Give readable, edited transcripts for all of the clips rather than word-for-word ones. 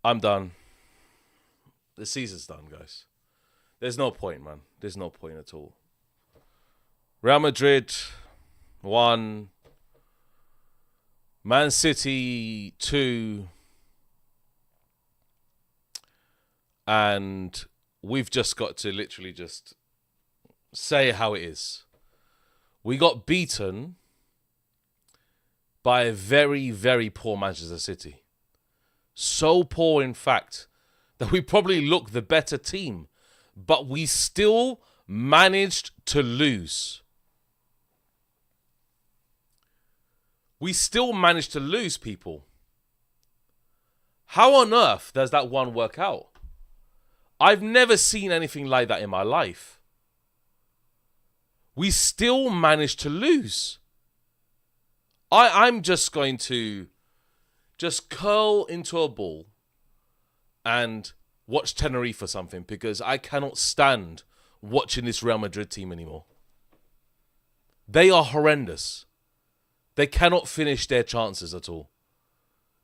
I'm done. The season's done, guys. There's no point, man. There's no point at all. Real Madrid 1, Man City 2, and we've just got to literally just say how it is. We got beaten by a very, very poor Manchester City. So poor, in fact, that we probably look the better team, but we still managed to lose. We still managed to lose, people. How on earth does that one work out? I've never seen anything like that in my life. We still managed to lose. I'm just going to just curl into a ball and watch Tenerife or something, because I cannot stand watching this Real Madrid team anymore. They are horrendous. They cannot finish their chances at all.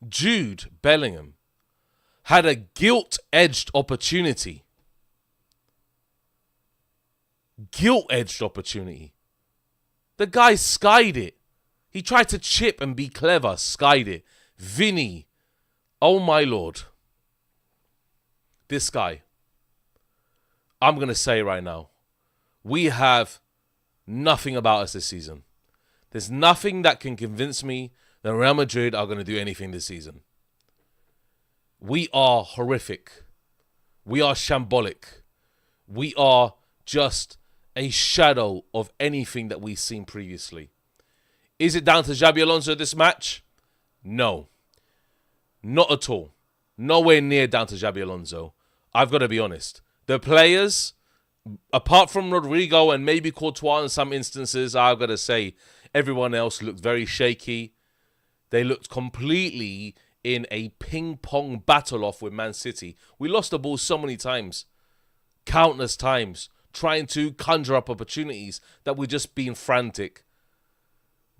Jude Bellingham had a gilt-edged opportunity. Gilt-edged opportunity. The guy skied it. He tried to chip and be clever, skied it. Vinny, oh my lord. This guy, I'm going to say right now, we have nothing about us this season. There's nothing that can convince me that Real Madrid are going to do anything this season. We are horrific. We are shambolic. We are just a shadow of anything that we've seen previously. Is it down to Xabi Alonso this match? No. Not at all. Nowhere near down to Xabi Alonso. I've got to be honest. The players, apart from Rodrigo and maybe Courtois in some instances, I've got to say, everyone else looked very shaky. They looked completely in a ping-pong battle-off with Man City. We lost the ball so many times. Countless times. Trying to conjure up opportunities that we're just being frantic.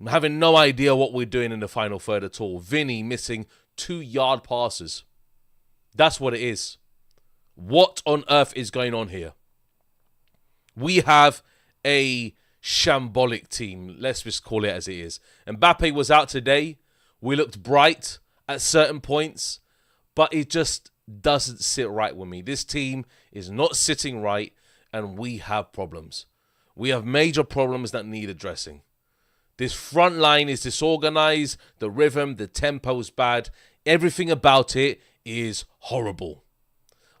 Having no idea what we're doing in the final third at all. Vinny missing 2-yard passes. That's what it is. What on earth is going on here? We have a shambolic team. Let's just call it as it is. Mbappe was out today. We looked bright at certain points, but it just doesn't sit right with me. This team is not sitting right, and we have problems. We have major problems that need addressing. This front line is disorganized. The rhythm, the tempo is bad. Everything about it is horrible.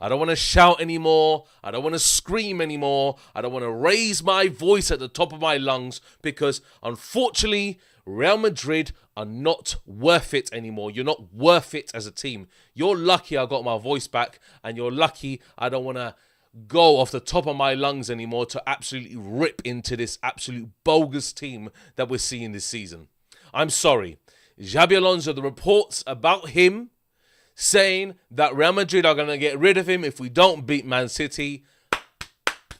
I don't want to shout anymore. I don't want to scream anymore. I don't want to raise my voice at the top of my lungs, because unfortunately, Real Madrid are not worth it anymore. You're not worth it as a team. You're lucky I got my voice back, and you're lucky I don't want to go off the top of my lungs anymore to absolutely rip into this absolute bogus team that we're seeing this season. I'm sorry. Xabi Alonso, the reports about him saying that Real Madrid are going to get rid of him if we don't beat Man City.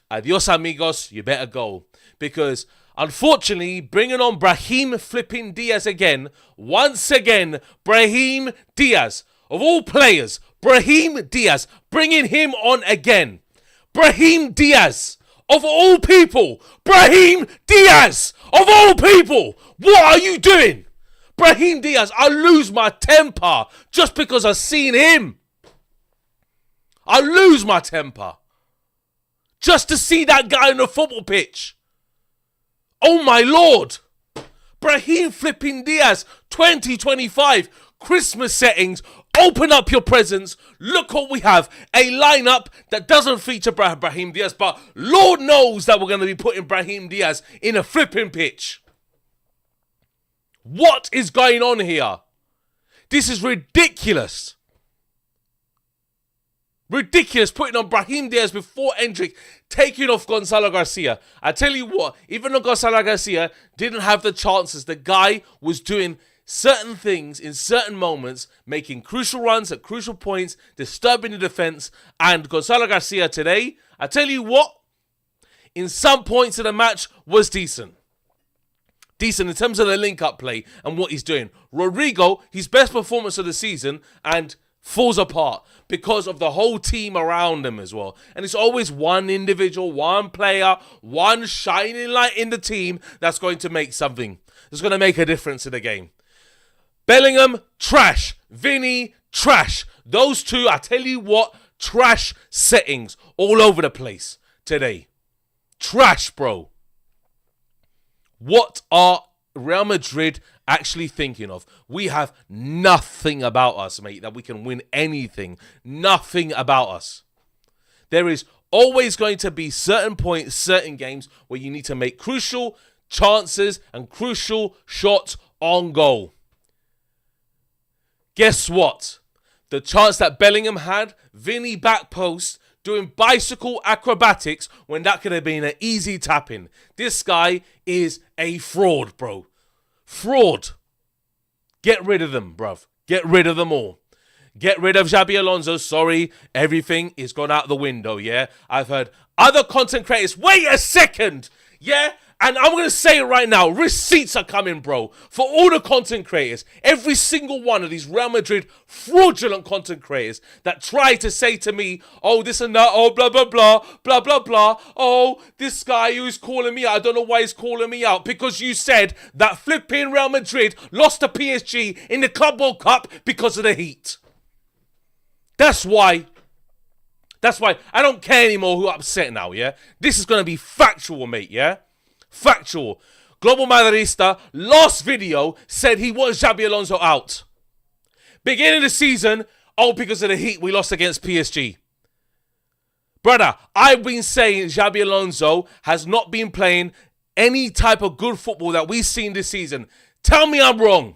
Adios, amigos. You better go. Because, unfortunately, bringing on Brahim flipping Diaz again, once again, Brahim Diaz, of all players, Brahim Diaz, bringing him on again. Brahim Diaz, of all people, Brahim Diaz, of all people, what are you doing? Brahim Diaz, I lose my temper just because I've seen him. I lose my temper just to see that guy on the football pitch. Oh my lord. Brahim flipping Diaz, 2025, Christmas settings. Open up your presents. Look what we have. A lineup that doesn't feature Brahim Diaz, but Lord knows that we're going to be putting Brahim Diaz in a flipping pitch. What is going on here? This is ridiculous. Ridiculous putting on Brahim Diaz before Endrick, taking off Gonzalo Garcia. I tell you what, even though Gonzalo Garcia didn't have the chances, the guy was doing certain things in certain moments, making crucial runs at crucial points, disturbing the defense. And Gonzalo Garcia today, I tell you what, in some points of the match was decent. Decent in terms of the link-up play and what he's doing. Rodrigo, his best performance of the season, and falls apart because of the whole team around him as well. And it's always one individual, one player, one shining light in the team that's going to make something. That's going to make a difference in the game. Bellingham, trash. Vinny, trash. Those two, I tell you what, trash settings all over the place today. Trash, bro. What are Real Madrid actually thinking of? We have nothing about us, mate, that we can win anything. Nothing about us. There is always going to be certain points, certain games where you need to make crucial chances and crucial shots on goal. Guess what? The chance that Bellingham had, Vinny back post, doing bicycle acrobatics when that could have been an easy tap-in. This guy is a fraud, bro. Fraud. Get rid of them, bruv. Get rid of them all. Get rid of Xabi Alonso. Sorry, everything is gone out the window, yeah? I've heard other content creators. Wait a second, yeah? And I'm going to say it right now. Receipts are coming, bro. For all the content creators. Every single one of these Real Madrid fraudulent content creators that try to say to me, oh, this and that, oh, blah, blah, blah, blah, blah, blah. Oh, this guy who's calling me out. I don't know why he's calling me out. Because you said that flipping Real Madrid lost to PSG in the Club World Cup because of the heat. That's why I don't care anymore who upset now, yeah? This is going to be factual, mate, yeah? Factual. Global Madridista, last video, said he wants Xabi Alonso out. Beginning of the season, oh, because of the heat, we lost against PSG. Brother, I've been saying Xabi Alonso has not been playing any type of good football that we've seen this season. Tell me I'm wrong.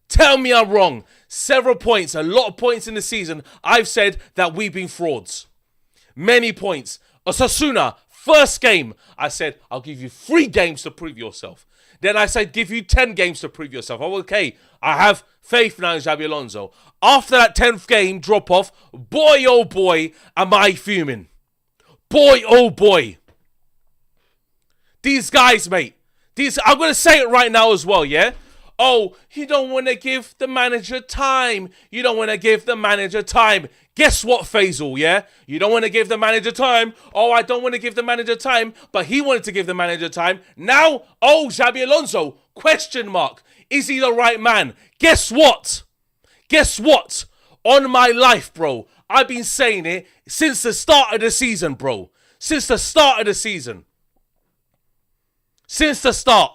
Tell me I'm wrong. Several points, a lot of points in the season, I've said that we've been frauds. Many points. Osasuna, first game, I said, I'll give you 3 games to prove yourself. Then I said, give you 10 games to prove yourself. Oh, okay, I have faith now in Xabi Alonso. After that 10th game drop-off, boy, oh boy, am I fuming. Boy, oh boy. These guys, mate. I'm going to say it right now as well, yeah? Oh, you don't want to give the manager time. You don't want to give the manager time. Guess what, Faisal, yeah? You don't want to give the manager time. Oh, I don't want to give the manager time. But he wanted to give the manager time. Now, oh, Xabi Alonso, question mark. Is he the right man? Guess what? Guess what? On my life, bro. I've been saying it since the start of the season, bro. Since the start of the season. Since the start.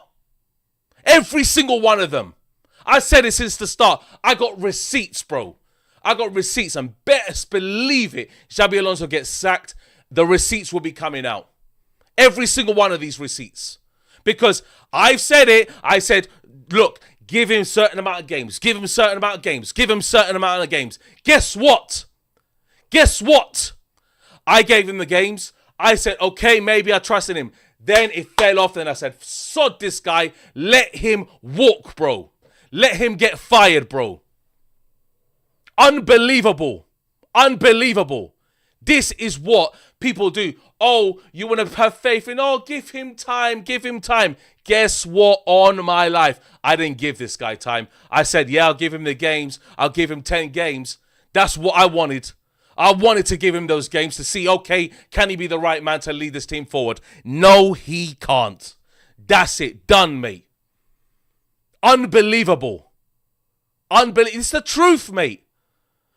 Every single one of them. I said it since the start. I got receipts, bro. I got receipts, and best believe it, Xabi Alonso gets sacked, the receipts will be coming out. Every single one of these receipts. Because I've said it, I said, look, give him a certain amount of games, give him a certain amount of games, give him a certain amount of games. Guess what? Guess what? I gave him the games. I said, okay, maybe I trusted him. Then it fell off, and I said, sod this guy, let him walk, bro. Let him get fired, bro. Unbelievable. Unbelievable. This is what people do. Oh, you want to have faith in, oh, give him time, give him time. Guess what? On my life, I didn't give this guy time. I said, yeah, I'll give him the games. I'll give him 10 games. That's what I wanted. I wanted to give him those games to see, okay, can he be the right man to lead this team forward? No, he can't. That's it. Done, mate. Unbelievable. It's the truth, mate.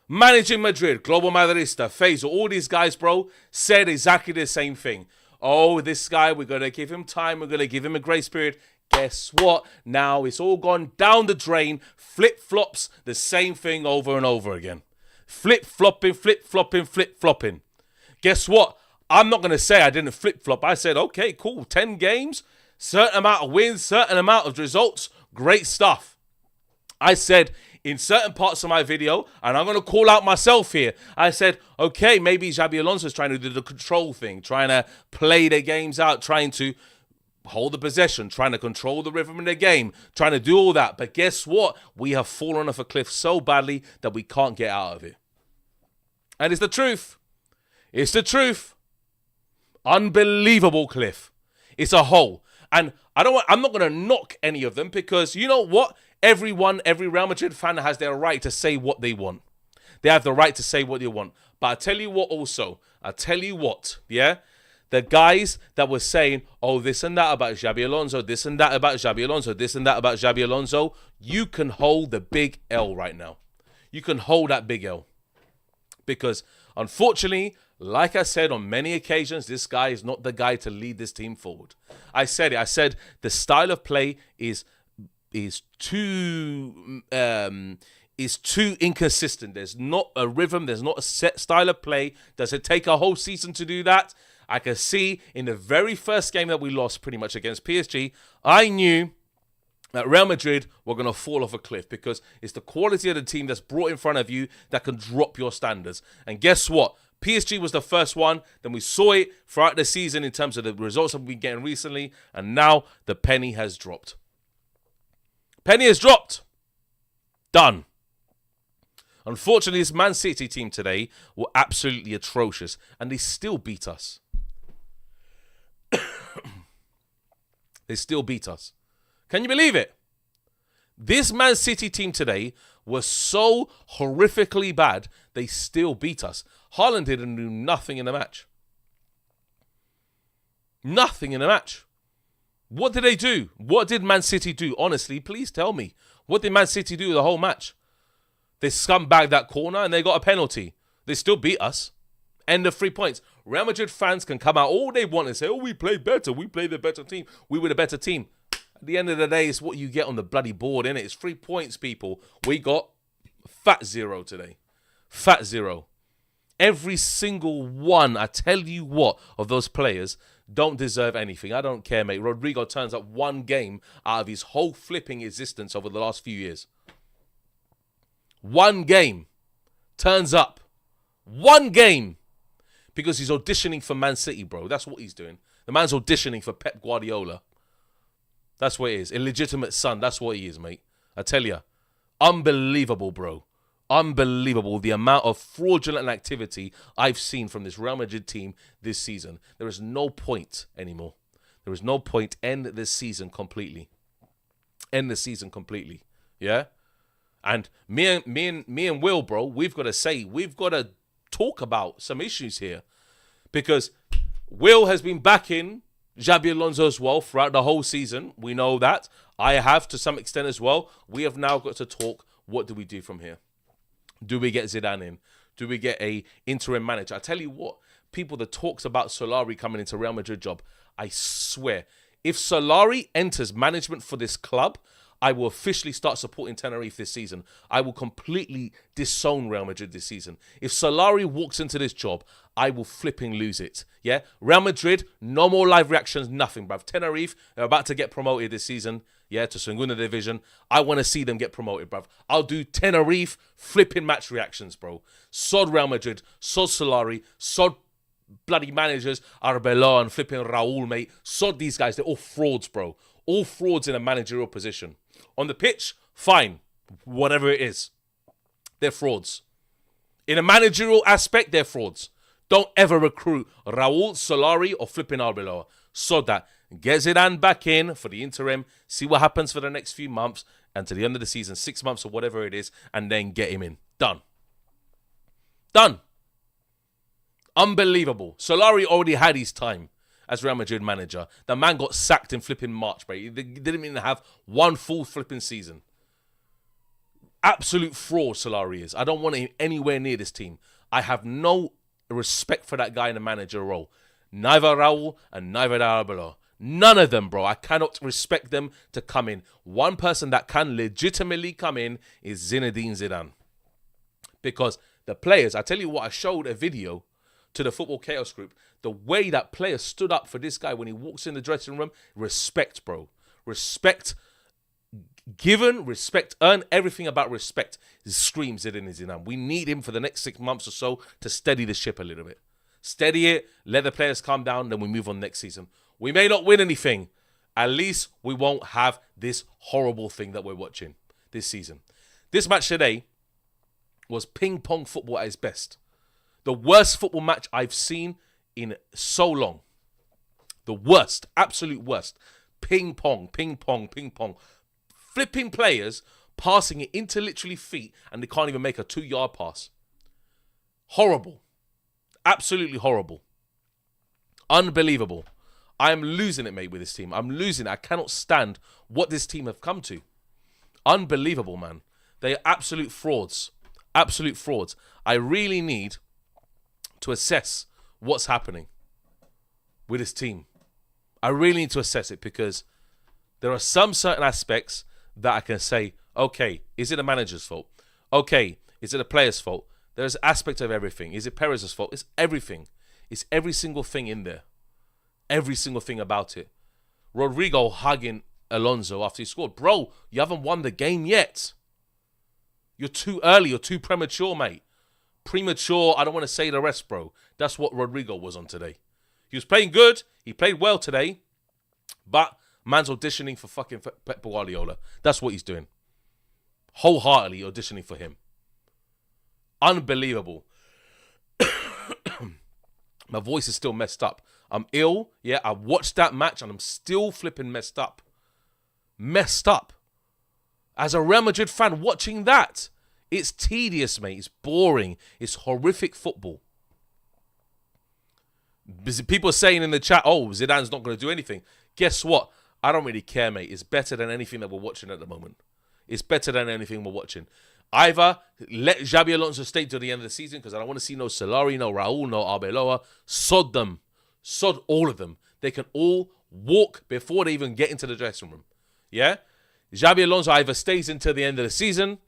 Managing Madrid, Global Madridista, Faisal, all these guys, bro, said exactly the same thing. Oh, this guy, we're going to give him time. We're going to give him a grace period. Guess what? Now it's all gone down the drain. Flip-flops, the same thing over and over again. Flip-flopping, flip-flopping, flip-flopping. Guess what? I'm not going to say I didn't flip-flop. I said, okay, cool, 10 games, certain amount of wins, certain amount of results, great stuff. I said in certain parts of my video, and I'm going to call out myself here, I said, okay, maybe Xabi Alonso is trying to do the control thing, trying to play the games out, trying to hold the possession, trying to control the rhythm in the game, trying to do all that. But guess what? We have fallen off a cliff so badly that we can't get out of it. And it's the truth. It's the truth. Unbelievable cliff. It's a hole. And I'm not going to knock any of them because you know what? Every Real Madrid fan has their right to say what they want. They have the right to say what they want. But I tell you what also, yeah? The guys that were saying, oh, this and that about Xabi Alonso, this and that about Xabi Alonso, this and that about Xabi Alonso, you can hold the big L right now. You can hold that big L. Because, unfortunately, like I said on many occasions, this guy is not the guy to lead this team forward. I said it. I said the style of play is too inconsistent. There's not a rhythm. There's not a set style of play. Does it take a whole season to do that? I can see in the very first game that we lost pretty much against PSG, I knew that Real Madrid were going to fall off a cliff because it's the quality of the team that's brought in front of you that can drop your standards. And guess what? PSG was the first one. Then we saw it throughout the season in terms of the results that we've been getting recently. And now the penny has dropped. Penny has dropped. Done. Unfortunately, this Man City team today were absolutely atrocious. And they still beat us. They still beat us. Can you believe it? This Man City team today was so horrifically bad, they still beat us. Haaland didn't do nothing in the match. Nothing in the match. What did they do? What did Man City do? Honestly, please tell me. What did Man City do the whole match? They scumbagged that corner and they got a penalty. They still beat us. End of 3 points. Real Madrid fans can come out all they want and say, oh, we played better. We played the better team. We were the better team. At the end of the day, it's what you get on the bloody board, innit? It's 3 points, people. We got fat 0 today. Fat 0. Every single one, I tell you what, of those players don't deserve anything. I don't care, mate. Rodrigo turns up one game out of his whole flipping existence over the last few years. One game. Turns up. One game. Because he's auditioning for Man City, bro. That's what he's doing. The man's auditioning for Pep Guardiola. That's what it is. Illegitimate son. That's what he is, mate. I tell you. Unbelievable, bro. Unbelievable. The amount of fraudulent activity I've seen from this Real Madrid team this season. There is no point anymore. There is no point. End this season completely. End the season completely. Yeah? And me and Will, bro, we've got to talk about some issues here. Because Will has been backing Xabi Alonso as well throughout the whole season. We know that. I have to some extent as well. We have now got to talk, what do we do from here? Do we get Zidane in? Do we get a interim manager? I tell you what, people that talks about Solari coming into Real Madrid job, I swear, if Solari enters management for this club, I will officially start supporting Tenerife this season. I will completely disown Real Madrid this season. If Solari walks into this job, I will flipping lose it. Yeah? Real Madrid, no more live reactions, nothing, bruv. Tenerife, they're about to get promoted this season, yeah, to Segunda Division. I want to see them get promoted, bruv. I'll do Tenerife flipping match reactions, bro. Sod Real Madrid, sod Solari, sod bloody managers, Arbeloa and flipping Raul, mate. Sod these guys, they're all frauds, bro. All frauds in a managerial position. On the pitch, fine. Whatever it is. They're frauds. In a managerial aspect, they're frauds. Don't ever recruit Raul, Solari, or flipping Arbeloa. So that. Get Zidane back in for the interim. See what happens for the next few months. And to the end of the season, 6 months or whatever it is. And then get him in. Done. Done. Unbelievable. Solari already had his time as Real Madrid manager. The man got sacked in flipping March, bro. He didn't even have one full flipping season. Absolute fraud Solari is. I don't want him anywhere near this team. I have no respect for that guy in the manager role. Neither Raul and neither Arbeloa. None of them, bro. I cannot respect them to come in. One person that can legitimately come in is Zinedine Zidane. Because the players, I tell you what, I showed a video to the Football Chaos group. The way that players stood up for this guy when he walks in the dressing room, respect, bro. Respect given, respect earned, everything about respect screams it in Zidane. We need him for the next 6 months or so to steady the ship a little bit. Steady it, let the players calm down, then we move on next season. We may not win anything. At least we won't have this horrible thing that we're watching this season. This match today was ping-pong football at its best. The worst football match I've seen in so long. The worst, absolute worst. Ping pong, ping pong, ping pong. Flipping players, passing it into literally feet, and they can't even make a 2-yard pass. Horrible. Absolutely horrible. Unbelievable. I am losing it, mate, with this team. I'm losing it. I cannot stand what this team have come to. Unbelievable, man. They are absolute frauds. Absolute frauds. I really need to assess what's happening with this team. I really need to assess it because there are some certain aspects that I can say, okay, is it the manager's fault? Okay, is it the player's fault? There's aspect of everything. Is it Perez's fault? It's everything. It's every single thing in there. Every single thing about it. Rodrigo hugging Alonso after he scored. Bro, you haven't won the game yet. You're too early. You're too premature, mate. Premature, I don't want to say the rest, bro. That's what Rodrigo was on today. He was playing good. He played well today. But man's auditioning for fucking Pep Guardiola. That's what he's doing. Wholeheartedly auditioning for him. Unbelievable. My voice is still messed up. I'm ill. Yeah, I watched that match and I'm still flipping messed up. Messed up. As a Real Madrid fan watching that, it's tedious, mate. It's boring. It's horrific football. People are saying in the chat, oh, Zidane's not going to do anything. Guess what? I don't really care, mate. It's better than anything that we're watching at the moment. It's better than anything we're watching. Either let Xabi Alonso stay to the end of the season because I don't want to see no Solari, no Raul, no Arbeloa. Sod them. Sod all of them. They can all walk before they even get into the dressing room. Yeah? Xabi Alonso either stays until the end of the season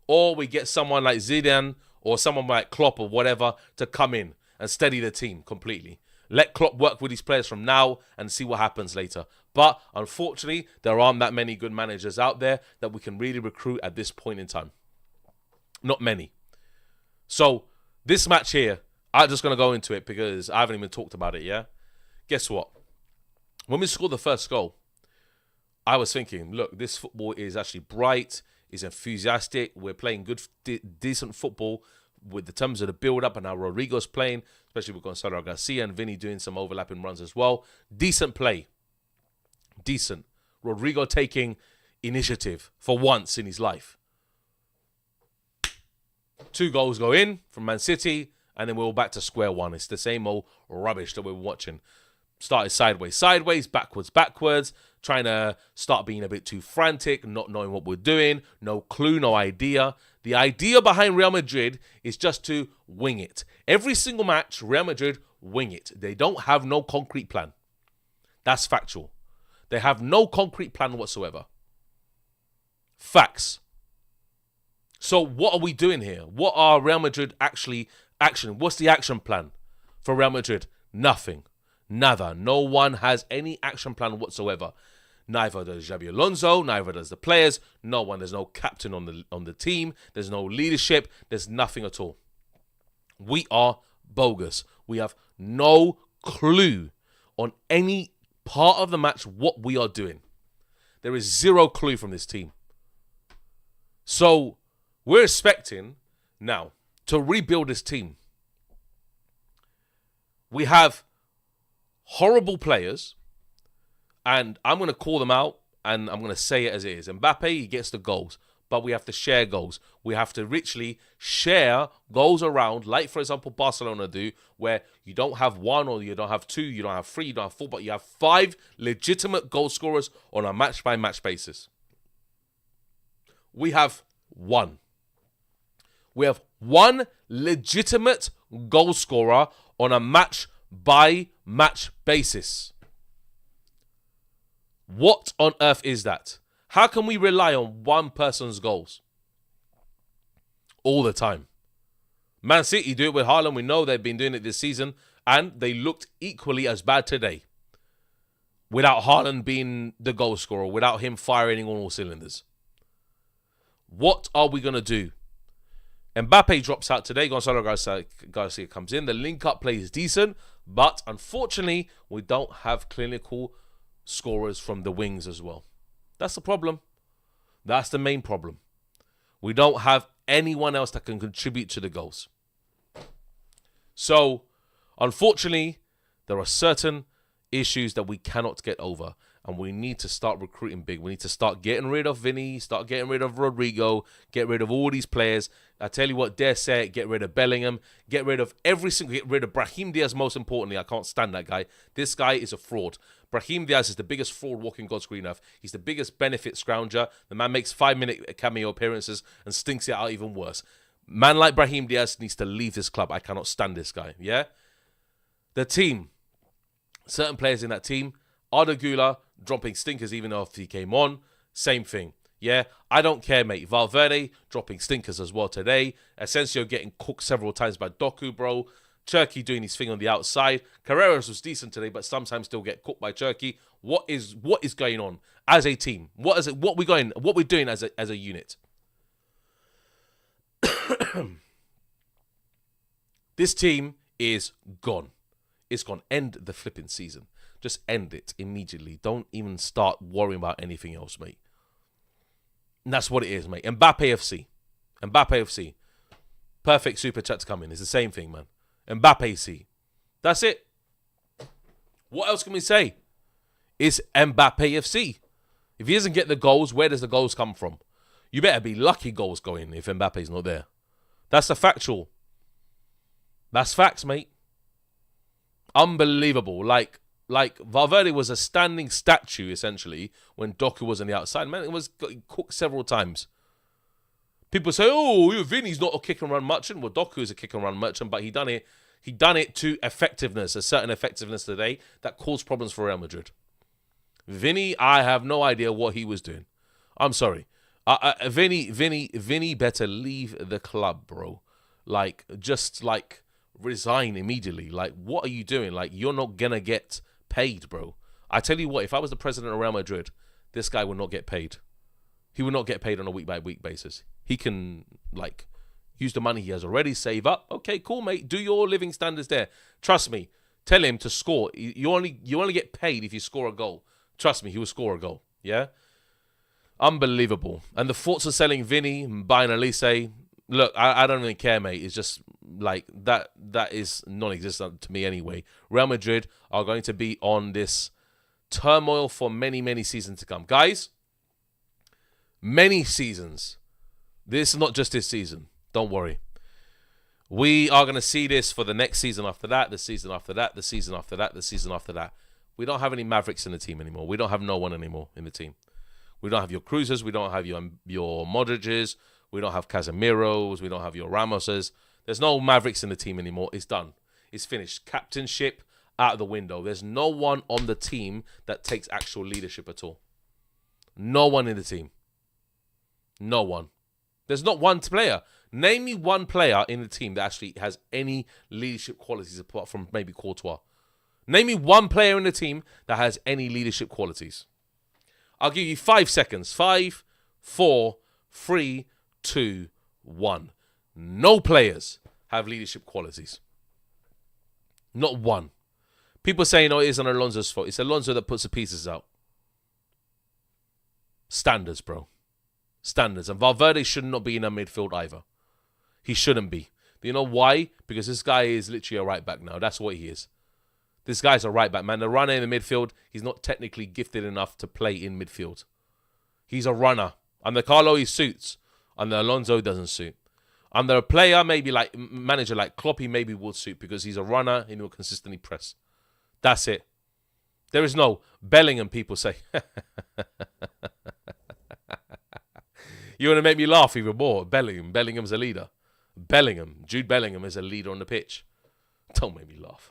or we get someone like Zidane or someone like Klopp or whatever to come in and steady the team completely. Let Klopp work with his players from now and see what happens later. But unfortunately, there aren't that many good managers out there that we can really recruit at this point in time. Not many. So, this match here, I'm just going to go into it because I haven't even talked about it, yeah? Guess what? When we scored the first goal, I was thinking, look, this football is actually bright, is enthusiastic, we're playing good, decent football with the terms of the build-up and how Rodrigo's playing, especially with Gonzalo Garcia and Vinny doing some overlapping runs as well. Decent play. Decent. Rodrigo taking initiative for once in his life. 2 goals go in from Man City, and then we're all back to square one. It's the same old rubbish that we're watching. Started sideways, backwards, trying to start being a bit too frantic, not knowing what we're doing, no clue, no idea. The idea behind Real Madrid is just to wing it. Every single match, Real Madrid wing it. They don't have no concrete plan. That's factual. They have no concrete plan whatsoever. Facts. So what are we doing here? What are Real Madrid actually action? What's the action plan for Real Madrid? Nothing. Nada. No one has any action plan whatsoever. Neither does Xabi Alonso, neither does the players. No one. There's no captain on the team. There's no leadership. There's nothing at all. We are bogus. We have no clue on any part of the match what we are doing. There is zero clue from this team. So we're expecting now to rebuild this team. We have horrible players, and I'm going to call them out, and I'm going to say it as it is. Mbappe, he gets the goals, but we have to share goals. We have to richly share goals around, like, for example, Barcelona do, where you don't have 1 or you don't have 2, you don't have 3, you don't have 4, but you have 5 legitimate goal scorers on a match-by-match basis. We have 1. We have 1 legitimate goal scorer on a match-by-match basis. What on earth is that? How can we rely on one person's goals all the time? Man City do it with Haaland. We know they've been doing it this season, and they looked equally as bad today without Haaland being the goal scorer, without him firing on all cylinders. What are we going to do? Mbappe drops out today. Gonzalo Garcia comes in. The link-up play is decent, but unfortunately, we don't have clinical scorers from the wings as well. That's the problem. That's the main problem. We don't have anyone else that can contribute to the goals. So, unfortunately, there are certain issues that we cannot get over. And we need to start recruiting big. We need to start getting rid of Vinny, start getting rid of Rodrigo, get rid of all these players. I tell you what, dare say it, get rid of Bellingham, get rid of get rid of Brahim Diaz, most importantly. I can't stand that guy. This guy is a fraud. Brahim Diaz is the biggest fraud walking God's green earth. He's the biggest benefit scrounger. The man makes 5-minute cameo appearances and stinks it out even worse. Man like Brahim Diaz needs to leave this club. I cannot stand this guy, yeah? The team, certain players in that team, Arda Güler dropping stinkers even after he came on. Same thing. Yeah, I don't care, mate. Valverde dropping stinkers as well today. Asensio getting cooked several times by Doku, bro. Cherki doing his thing on the outside. Carreras was decent today, but sometimes still get cooked by Cherki. What is going on as a team? What we're doing as a unit? This team is gone. It's gone. End the flipping season. Just end it immediately. Don't even start worrying about anything else, mate. And that's what it is, mate. Mbappe FC. Mbappe FC. Perfect super chat to come in. It's the same thing, man. Mbappe FC. That's it. What else can we say? It's Mbappe FC. If he doesn't get the goals, where does the goals come from? You better be lucky goals going if Mbappe's not there. That's the factual. That's facts, mate. Unbelievable. Like Valverde was a standing statue, essentially, when Doku was on the outside. Man, it was cooked several times. People say, oh, Vinny's not a kick and run merchant. Well, Doku is a kick and run merchant, but he done it to effectiveness, a certain effectiveness today that caused problems for Real Madrid. Vinny, I have no idea what he was doing. I'm sorry. Vinny better leave the club, bro. Just resign immediately. What are you doing? You're not gonna get paid, bro. I tell you what, if I was the president of Real Madrid, this guy would not get paid. He would not get paid on a week-by-week basis. He can, use the money he has already, save up. Okay, cool, mate. Do your living standards there. Trust me. Tell him to score. You only get paid if you score a goal. Trust me, he will score a goal. Yeah? Unbelievable. And the thoughts of selling Vinny and buying Elise, look, I don't really care, mate. It's just that is non-existent to me anyway. Real Madrid are going to be on this turmoil for many, many seasons to come. Guys, many seasons. This is not just this season. Don't worry. We are going to see this for the next season after that, the season after that, the season after that, the season after that. We don't have any Mavericks in the team anymore. We don't have no one anymore in the team. We don't have your Cruzes. We don't have your Modric's. We don't have Casemiro's. We don't have your Ramos's. There's no Mavericks in the team anymore. It's done. It's finished. Captainship out of the window. There's no one on the team that takes actual leadership at all. No one in the team. No one. There's not one player. Name me one player in the team that actually has any leadership qualities apart from maybe Courtois. Name me one player in the team that has any leadership qualities. I'll give you 5 seconds. 5, 4, 3, 2, 1. No players have leadership qualities. Not one. People saying, oh, it isn't Alonso's fault. It's Alonso that puts the pieces out. Standards, bro. Standards. And Valverde should not be in a midfield either. He shouldn't be. But you know why? Because this guy is literally a right back now. That's what he is. This guy's a right back, man. The runner in the midfield, he's not technically gifted enough to play in midfield. He's a runner. Under Carlo, he suits. Under Alonso, doesn't suit. Under a player, maybe manager like Klopp, he maybe would suit because he's a runner and he'll consistently press. That's it. There is no Bellingham, people say. You want to make me laugh even more? Bellingham's a leader. Jude Bellingham is a leader on the pitch. Don't make me laugh.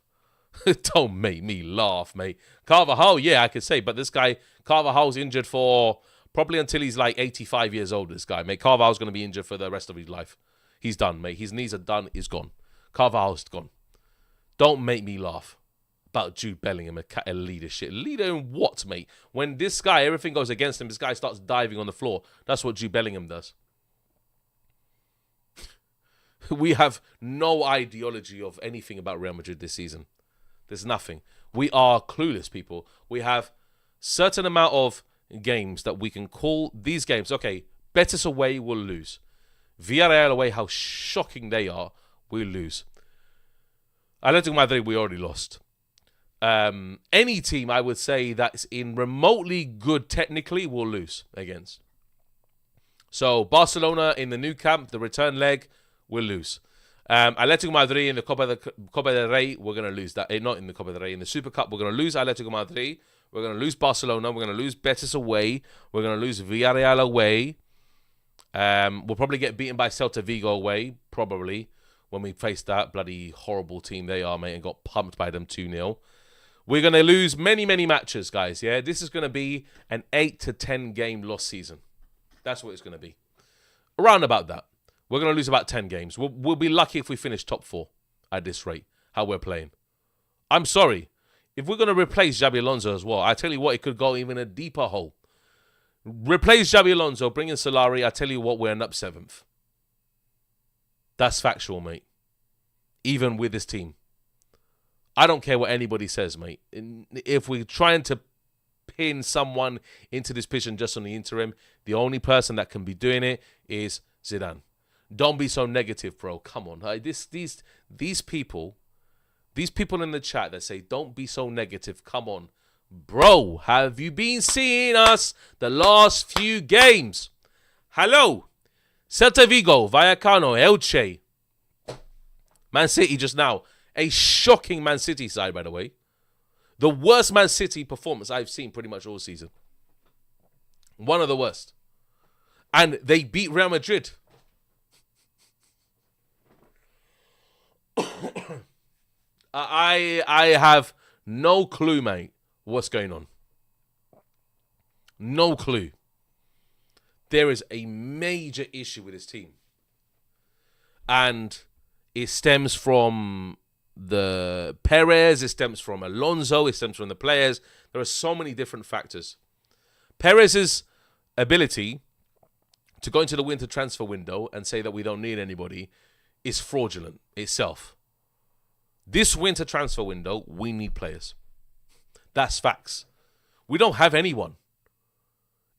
Don't make me laugh, mate. Carvajal, yeah, I could say, but this guy, Carvajal's injured for probably until he's 85 years old, this guy, mate. Carvajal's going to be injured for the rest of his life. He's done, mate. His knees are done. He's gone. Carvajal's gone. Don't make me laugh about Jude Bellingham, a leadership. Leader in what, mate? When this guy, everything goes against him, this guy starts diving on the floor. That's what Jude Bellingham does. We have no ideology of anything about Real Madrid this season. There's nothing. We are clueless, people. We have certain amount of games that we can call these games. Okay, Betis away, we'll lose. Villarreal away, how shocking they are, we'll lose. Atletico Madrid, we already lost. any team I would say that's in remotely good technically will lose against. So Barcelona in the new camp, the return leg, will lose. Atletico Madrid in the Copa del Rey, we're going to lose that. Not in the Copa del Rey, in the Super Cup, we're going to lose Atletico Madrid. We're going to lose Barcelona. We're going to lose Betis away. We're going to lose Villarreal away. We'll probably get beaten by Celta Vigo away, probably, when we face that bloody horrible team they are, mate, and got pumped by them 2-0. We're going to lose many, many matches, guys, yeah? This is going to be an 8 to 10 game loss season. That's what it's going to be. Around about that. We're going to lose about 10 games. We'll be lucky if we finish top 4 at this rate, how we're playing. I'm sorry. If we're going to replace Xabi Alonso as well, I tell you what, it could go even a deeper hole. Replace Xabi Alonso, bring in Solari, I tell you what, we're end up 7th. That's factual, mate. Even with this team. I don't care what anybody says, mate. If we're trying to pin someone into this position just on the interim, the only person that can be doing it is Zidane. Don't be so negative, bro. Come on. These people in the chat that say, don't be so negative. Come on. Bro, have you been seeing us the last few games? Hello. Celta Vigo, Vallecano, Elche. Man City just now. A shocking Man City side, by the way. The worst Man City performance I've seen pretty much all season. One of the worst. And they beat Real Madrid. I have no clue, mate, what's going on. No clue. There is a major issue with this team. And it stems from the Perez, it stems from Alonso, it stems from the players. There are so many different factors. Perez's ability to go into the winter transfer window and say that we don't need anybody is fraudulent itself. This winter transfer window, we need players. That's facts. We don't have anyone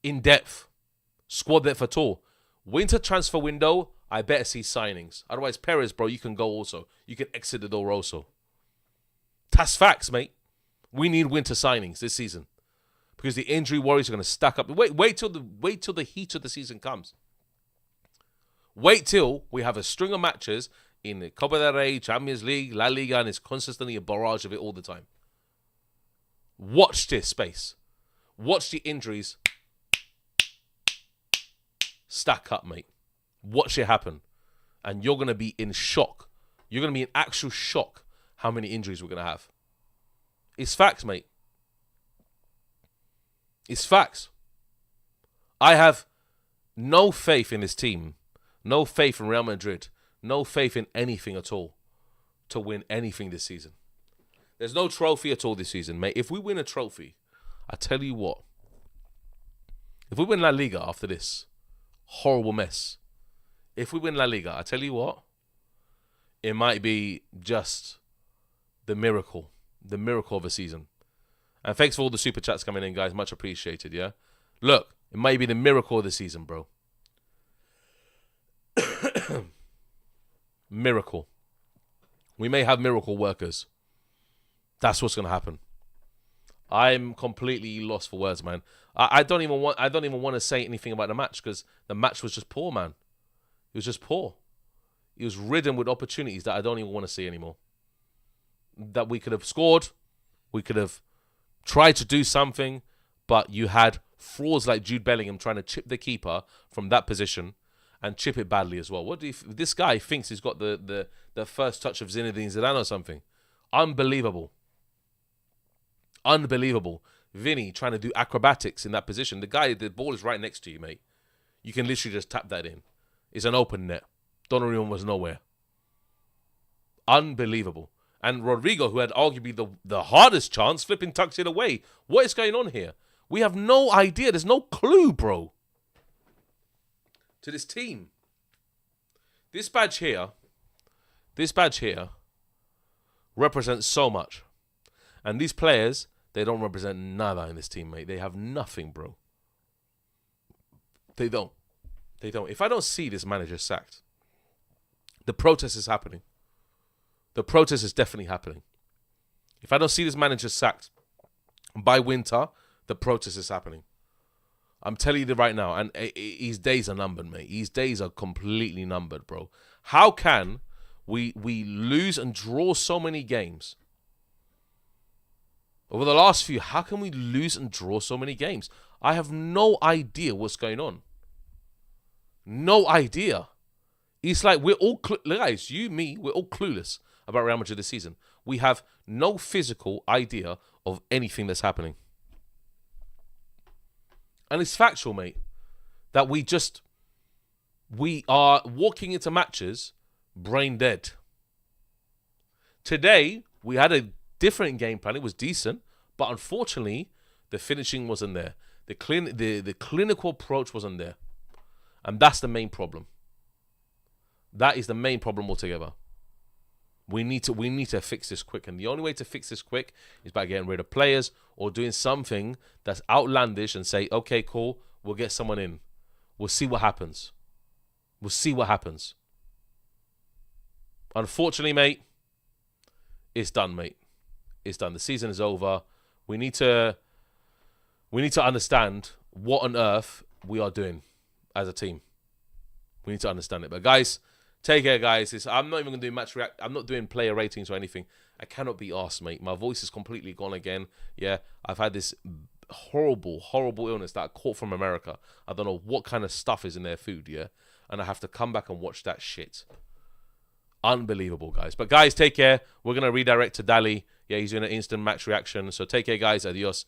in depth, squad depth at all. Winter transfer window, I better see signings. Otherwise, Perez, bro, you can go also. You can exit the door also. That's facts, mate. We need winter signings this season because the injury worries are going to stack up. Wait till the heat of the season comes. Wait till we have a string of matches in the Copa del Rey, Champions League, La Liga, and it's consistently a barrage of it all the time. Watch this space. Watch the injuries stack up, mate. Watch it happen. And you're going to be in shock. You're going to be in actual shock how many injuries we're going to have. It's facts, mate. It's facts. I have no faith in this team. No faith in Real Madrid. No faith in anything at all to win anything this season. There's no trophy at all this season, mate. If we win a trophy, I tell you what. If we win La Liga after this horrible mess, if we win La Liga, I tell you what, it might be just the miracle of a season. And thanks for all the super chats coming in, guys. Much appreciated, yeah? Look, it might be the miracle of the season, bro. Miracle. We may have miracle workers. That's what's gonna happen. I'm completely lost for words, man. I don't even want to say anything about the match because the match was just poor, man. It was just poor. It was ridden with opportunities that I don't even want to see anymore. That we could have scored, we could have tried to do something, but you had frauds like Jude Bellingham trying to chip the keeper from that position and chip it badly as well. What do you this guy thinks he's got the first touch of Zinedine Zidane or something? Unbelievable. Unbelievable. Vinny trying to do acrobatics in that position. The ball is right next to you, mate. You can literally just tap that in. It's an open net. Donnarumma was nowhere. Unbelievable. And Rodrigo, who had arguably the hardest chance, flipping tucks it away. What is going on here? We have no idea. There's no clue, bro, to this team. This badge here represents so much. And these players, they don't represent nada in this team, mate. They have nothing, bro. They don't. If I don't see this manager sacked, the protest is happening. The protest is definitely happening. If I don't see this manager sacked by winter, the protest is happening. I'm telling you right now, and his days are numbered, mate. His days are completely numbered, bro. How can we lose and draw so many games? Over the last few, how can we lose and draw so many games? I have no idea what's going on. No idea. It's like we're all, guys, you, me, we're all clueless about Real Madrid this season. We have no physical idea of anything that's happening. And it's factual, mate, that we are walking into matches brain dead. Today, we had a different game plan. It was decent, but unfortunately, the finishing wasn't there. The clinical approach wasn't there. And that's the main problem. That is the main problem altogether. We need to fix this quick. And the only way to fix this quick is by getting rid of players or doing something that's outlandish and say, okay, cool, we'll get someone in. We'll see what happens. We'll see what happens. Unfortunately, mate, it's done, mate. It's done. The season is over. We need to understand what on earth we are doing as a team. We need to understand it. But guys, take care, guys. I'm not even going to do match react. I'm not doing player ratings or anything. I cannot be arsed, mate. My voice is completely gone again. Yeah, I've had this horrible, horrible illness that I caught from America. I don't know what kind of stuff is in their food, yeah? And I have to come back and watch that shit. Unbelievable, guys. But guys, take care. We're going to redirect to Dali. Yeah, he's doing an instant match reaction. So take care, guys. Adios.